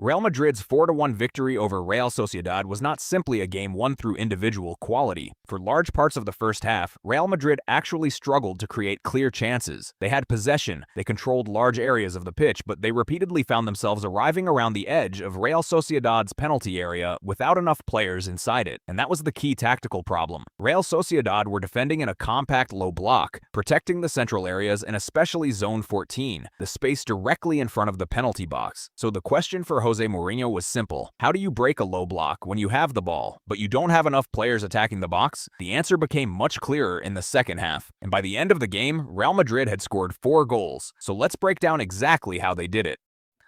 Real Madrid's 4-1 victory over Real Sociedad was not simply a game won through individual quality. For large parts of the first half, Real Madrid actually struggled to create clear chances. They had possession, they controlled large areas of the pitch, but they repeatedly found themselves arriving around the edge of Real Sociedad's penalty area without enough players inside it, and that was the key tactical problem. Real Sociedad were defending in a compact low block, protecting the central areas and especially Zone 14, the space directly in front of the penalty box. So the question for José Mourinho was simple. How do you break a low block when you have the ball, but you don't have enough players attacking the box? The answer became much clearer in the second half, and by the end of the game, Real Madrid had scored 4 goals. So let's break down exactly how they did it.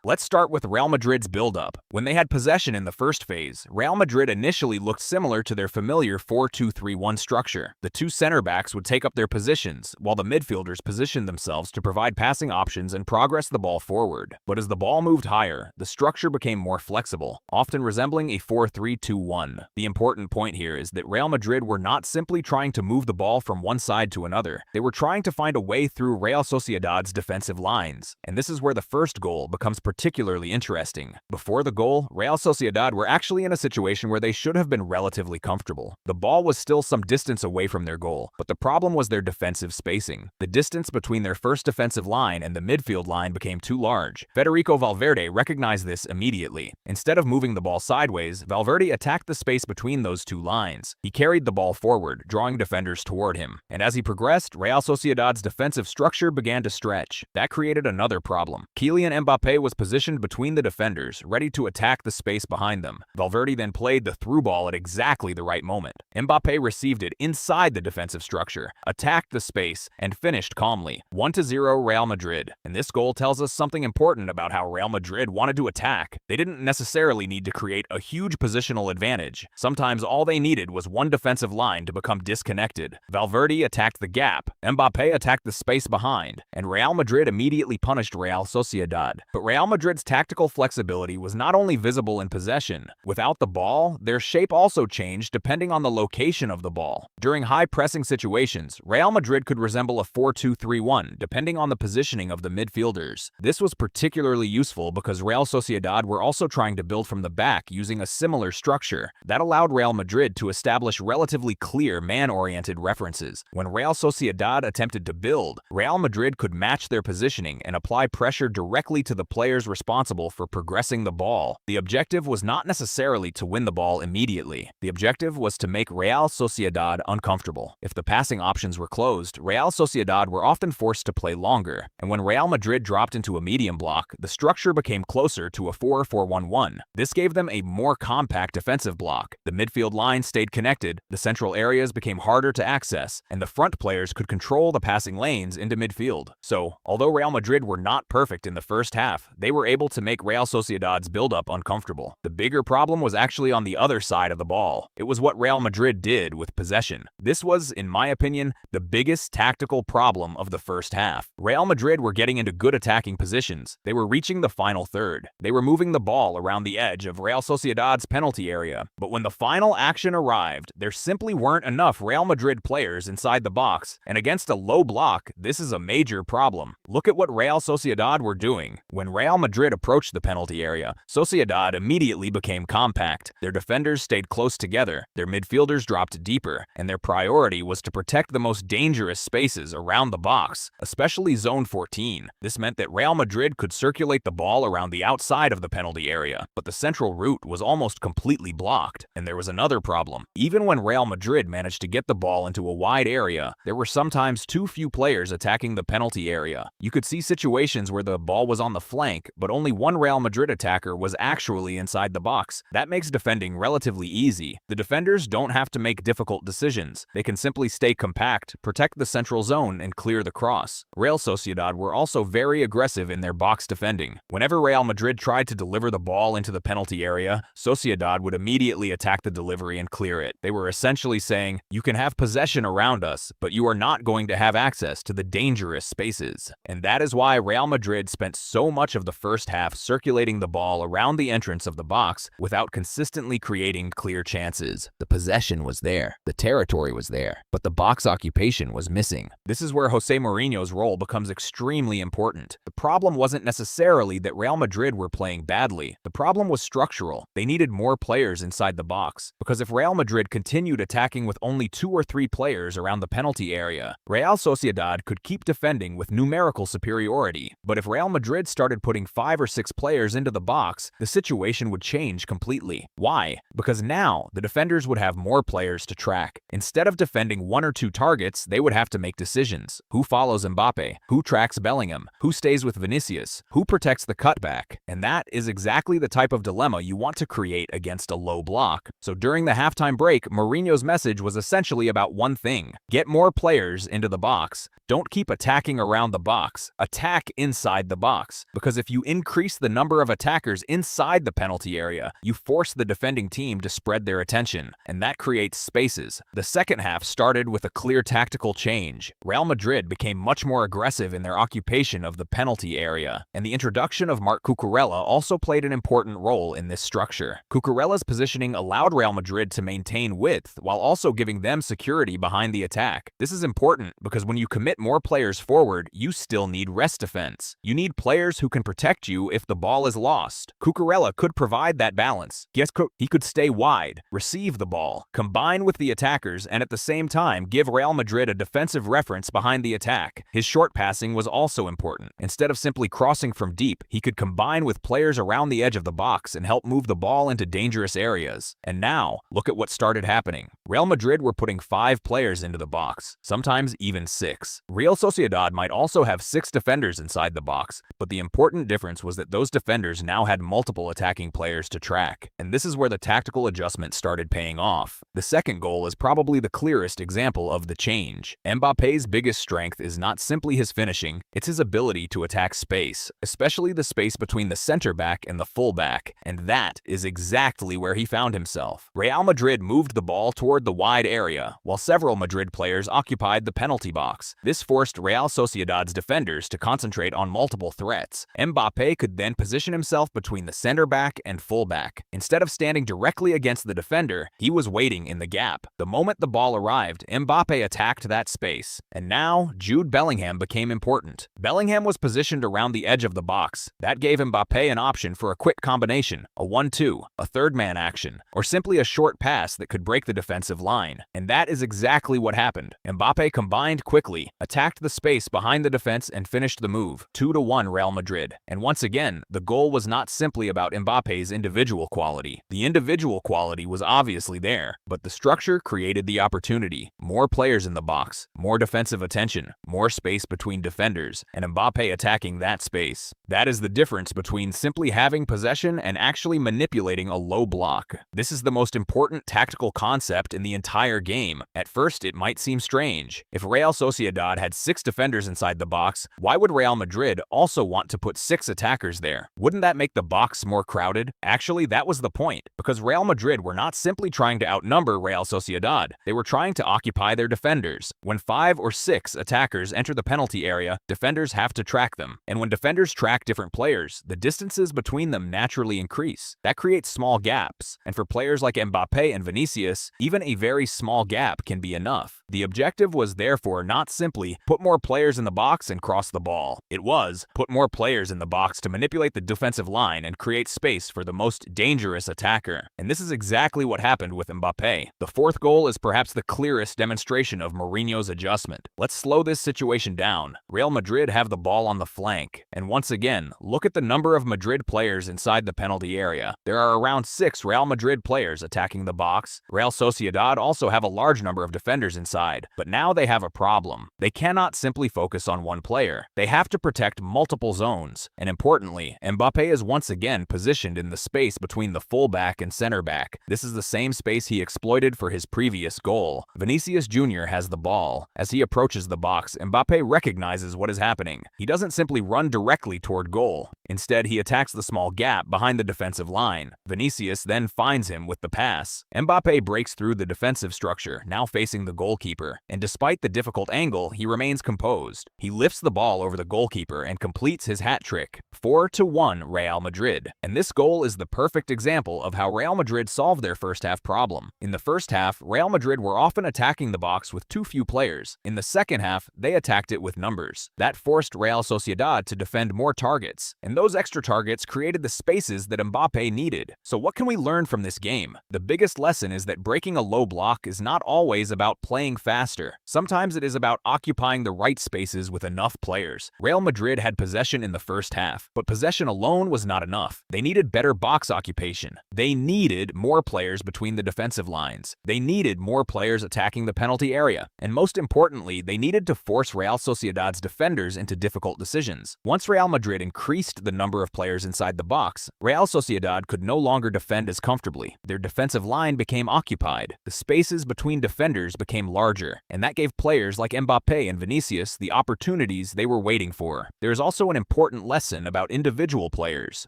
Let's start with Real Madrid's build-up. When they had possession in the first phase, Real Madrid initially looked similar to their familiar 4-2-3-1 structure. The two center backs would take up their positions, while the midfielders positioned themselves to provide passing options and progress the ball forward. But as the ball moved higher, the structure became more flexible, often resembling a 4-3-2-1. The important point here is that Real Madrid were not simply trying to move the ball from one side to another. They were trying to find a way through Real Sociedad's defensive lines. And this is where the first goal becomes particularly interesting. Before the goal, Real Sociedad were actually in a situation where they should have been relatively comfortable. The ball was still some distance away from their goal, but the problem was their defensive spacing. The distance between their first defensive line and the midfield line became too large. Federico Valverde recognized this immediately. Instead of moving the ball sideways, Valverde attacked the space between those two lines. He carried the ball forward, drawing defenders toward him. And as he progressed, Real Sociedad's defensive structure began to stretch. That created another problem. Kylian Mbappé was positioned between the defenders, ready to attack the space behind them. Valverde then played the through ball at exactly the right moment. Mbappé received it inside the defensive structure, attacked the space, and finished calmly. 1-0 Real Madrid. And this goal tells us something important about how Real Madrid wanted to attack. They didn't necessarily need to create a huge positional advantage. Sometimes all they needed was one defensive line to become disconnected. Valverde attacked the gap, Mbappé attacked the space behind, and Real Madrid immediately punished Real Sociedad. But Real Madrid's tactical flexibility was not only visible in possession. Without the ball, their shape also changed depending on the location of the ball. During high-pressing situations, Real Madrid could resemble a 4-2-3-1 depending on the positioning of the midfielders. This was particularly useful because Real Sociedad were also trying to build from the back using a similar structure. That allowed Real Madrid to establish relatively clear man-oriented references. When Real Sociedad attempted to build, Real Madrid could match their positioning and apply pressure directly to the players responsible for progressing the ball. The objective was not necessarily to win the ball immediately. The objective was to make Real Sociedad uncomfortable. If the passing options were closed, Real Sociedad were often forced to play longer. And when Real Madrid dropped into a medium block, the structure became closer to a 4-4-1-1. This gave them a more compact defensive block. The midfield line stayed connected, the central areas became harder to access, and the front players could control the passing lanes into midfield. So, although Real Madrid were not perfect in the first half, they were able to make Real Sociedad's build-up uncomfortable. The bigger problem was actually on the other side of the ball. It was what Real Madrid did with possession. This was, in my opinion, the biggest tactical problem of the first half. Real Madrid were getting into good attacking positions. They were reaching the final third. They were moving the ball around the edge of Real Sociedad's penalty area. But when the final action arrived, there simply weren't enough Real Madrid players inside the box. And against a low block, this is a major problem. Look at what Real Sociedad were doing. When Real Madrid approached the penalty area, Sociedad immediately became compact. Their defenders stayed close together, their midfielders dropped deeper, and their priority was to protect the most dangerous spaces around the box, especially Zone 14. This meant that Real Madrid could circulate the ball around the outside of the penalty area, but the central route was almost completely blocked. And there was another problem. Even when Real Madrid managed to get the ball into a wide area, there were sometimes too few players attacking the penalty area. You could see situations where the ball was on the flank, but only one Real Madrid attacker was actually inside the box. That makes defending relatively easy. The defenders don't have to make difficult decisions. They can simply stay compact, protect the central zone, and clear the cross. Real Sociedad were also very aggressive in their box defending. Whenever Real Madrid tried to deliver the ball into the penalty area, Sociedad would immediately attack the delivery and clear it. They were essentially saying, "You can have possession around us, but you are not going to have access to the dangerous spaces." And that is why Real Madrid spent so much of the the first half circulating the ball around the entrance of the box without consistently creating clear chances. The possession was there, the territory was there, but the box occupation was missing. This is where José Mourinho's role becomes extremely important. The problem wasn't necessarily that Real Madrid were playing badly. The problem was structural. They needed more players inside the box, because if Real Madrid continued attacking with only 2 or 3 players around the penalty area, Real Sociedad could keep defending with numerical superiority. But if Real Madrid started putting 5 or 6 players into the box, the situation would change completely. Why? Because now the defenders would have more players to track. Instead of defending 1 or 2 targets, they would have to make decisions. Who follows Mbappe? Who tracks Bellingham? Who stays with Vinicius? Who protects the cutback? And that is exactly the type of dilemma you want to create against a low block. So during the halftime break, Mourinho's message was essentially about one thing: get more players into the box. Don't keep attacking around the box. Attack inside the box. Because if you increase the number of attackers inside the penalty area, you force the defending team to spread their attention, and that creates spaces. The second half started with a clear tactical change. Real Madrid became much more aggressive in their occupation of the penalty area, and the introduction of Marc Cucurella also played an important role in this structure. Cucurella's positioning allowed Real Madrid to maintain width while also giving them security behind the attack. This is important because when you commit more players forward, you still need rest defense. You need players who can protect you if the ball is lost. Cucurella could provide that balance. Yes, he could stay wide, receive the ball, combine with the attackers, and at the same time give Real Madrid a defensive reference behind the attack. His short passing was also important. Instead of simply crossing from deep, he could combine with players around the edge of the box and help move the ball into dangerous areas. And now, look at what started happening. Real Madrid were putting 5 players into the box, sometimes even 6. Real Sociedad might also have 6 defenders inside the box, but the important difference was that those defenders now had multiple attacking players to track. And this is where the tactical adjustment started paying off. The second goal is probably the clearest example of the change. Mbappe's biggest strength is not simply his finishing, it's his ability to attack space, especially the space between the center back and the full back, and that is exactly where he found himself. Real Madrid moved the ball toward the wide area, while several Madrid players occupied the penalty box. This forced Real Sociedad's defenders to concentrate on multiple threats. Mbappe could then position himself between the center back and full back. Instead of standing directly against the defender, he was waiting in the gap. The moment the ball arrived, Mbappe attacked that space. And now, Jude Bellingham became important. Bellingham was positioned around the edge of the box. That gave Mbappe an option for a quick combination, a 1-2, a third-man action, or simply a short pass that could break the defensive line. And that is exactly what happened. Mbappe combined quickly, attacked the space behind the defense, and finished the move, 2-1 Real Madrid. And once again, the goal was not simply about Mbappe's individual quality. The individual quality was obviously there, but the structure created the opportunity. More players in the box, more defensive attention, more space between defenders, and Mbappe attacking that space. That is the difference between simply having possession and actually manipulating a low block. This is the most important tactical concept in the entire game. At first, it might seem strange. If Real Sociedad had 6 defenders inside the box, why would Real Madrid also want to put 6 attackers there? Wouldn't that make the box more crowded? Actually, that was the point, because Real Madrid were not simply trying to outnumber Real Sociedad, they were trying to occupy their defenders. When 5 or 6 attackers enter the penalty area, defenders have to track them. And when defenders track different players, the distances between them naturally increase. That creates small gaps, and for players like Mbappe and Vinicius, even a very small gap can be enough. The objective was therefore not simply put more players in the box and cross the ball. It was put more players in the box to manipulate the defensive line and create space for the most dangerous attacker. And this is exactly what happened with Mbappe. The fourth goal is perhaps the clearest demonstration of Mourinho's adjustment. Let's slow this situation down. Real Madrid have the ball on the flank. And once again, look at the number of Madrid players inside the penalty area. There are around 6 Real Madrid players attacking the box. Real Sociedad also have a large number of defenders inside, but now they have a problem. They cannot simply focus on one player. They have to protect multiple zones. And importantly, Mbappe is once again positioned in the space between the fullback and center back. This is the same space he exploited for his previous goal. Vinícius Júnior has the ball. As he approaches the box, Mbappe recognizes what is happening. He doesn't simply run directly toward goal. Instead, he attacks the small gap behind the defensive line. Vinícius then finds him with the pass. Mbappe breaks through the defensive structure, now facing the goalkeeper. And despite the difficult angle, he remains composed. He lifts the ball over the goalkeeper and completes his hat trick. trick. 4-1 Real Madrid. And this goal is the perfect example of how Real Madrid solved their first half problem. In the first half, Real Madrid were often attacking the box with too few players. In the second half, they attacked it with numbers. That forced Real Sociedad to defend more targets, and those extra targets created the spaces that Mbappe needed. So what can we learn from this game? The biggest lesson is that breaking a low block is not always about playing faster. Sometimes it is about occupying the right spaces with enough players. Real Madrid had possession in the first half, but possession alone was not enough. They needed better box occupation. They needed more players between the defensive lines. They needed more players attacking the penalty area. And most importantly, they needed to force Real Sociedad's defenders into difficult decisions. Once Real Madrid increased the number of players inside the box, Real Sociedad could no longer defend as comfortably. Their defensive line became occupied. The spaces between defenders became larger, and that gave players like Mbappe and Vinicius the opportunities they were waiting for. There is also an important lesson about individual players.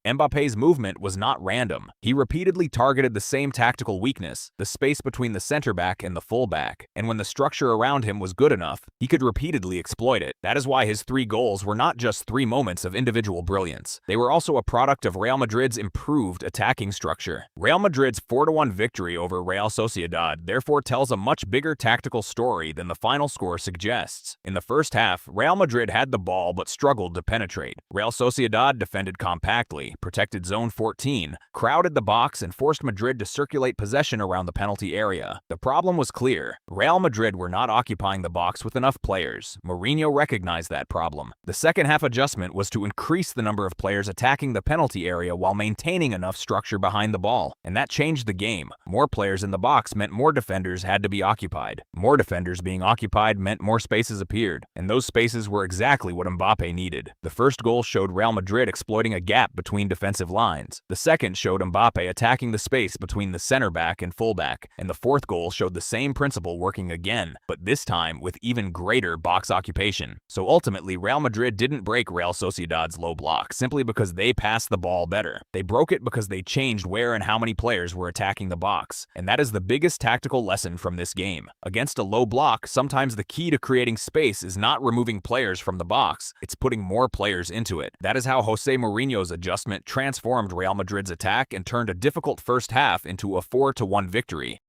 Mbappe's movement was not random. He repeatedly targeted the same tactical weakness, the space between the center back and the fullback, and when the structure around him was good enough, he could repeatedly exploit it. That is why his 3 goals were not just 3 moments of individual brilliance. They were also a product of Real Madrid's improved attacking structure. Real Madrid's 4-1 victory over Real Sociedad therefore tells a much bigger tactical story than the final score suggests. In the first half, Real Madrid had the ball but struggled to penetrate. Real Sociedad defended compactly, protected zone 14, crowded the box, and forced Madrid to circulate possession around the penalty area. The problem was clear. Real Madrid were not occupying the box with enough players. Mourinho recognized that problem. The second half adjustment was to increase the number of players attacking the penalty area while maintaining enough structure behind the ball, and that changed the game. More players in the box meant more defenders had to be occupied. More defenders being occupied meant more spaces appeared, and those spaces were exactly what Mbappe needed. The first goal showed Real Madrid exploiting a gap between defensive lines. The second showed Mbappe attacking the space between the center back and fullback, and the fourth goal showed the same principle working again, but this time with even greater box occupation. So ultimately, Real Madrid didn't break Real Sociedad's low block simply because they passed the ball better. They broke it because they changed where and how many players were attacking the box, and that is the biggest tactical lesson from this game. Against a low block, sometimes the key to creating space is not removing players from the box, it's putting more players into it. That is how José Mourinho's adjustment transformed Real Madrid's attack and turned a difficult first half into a 4-1 victory.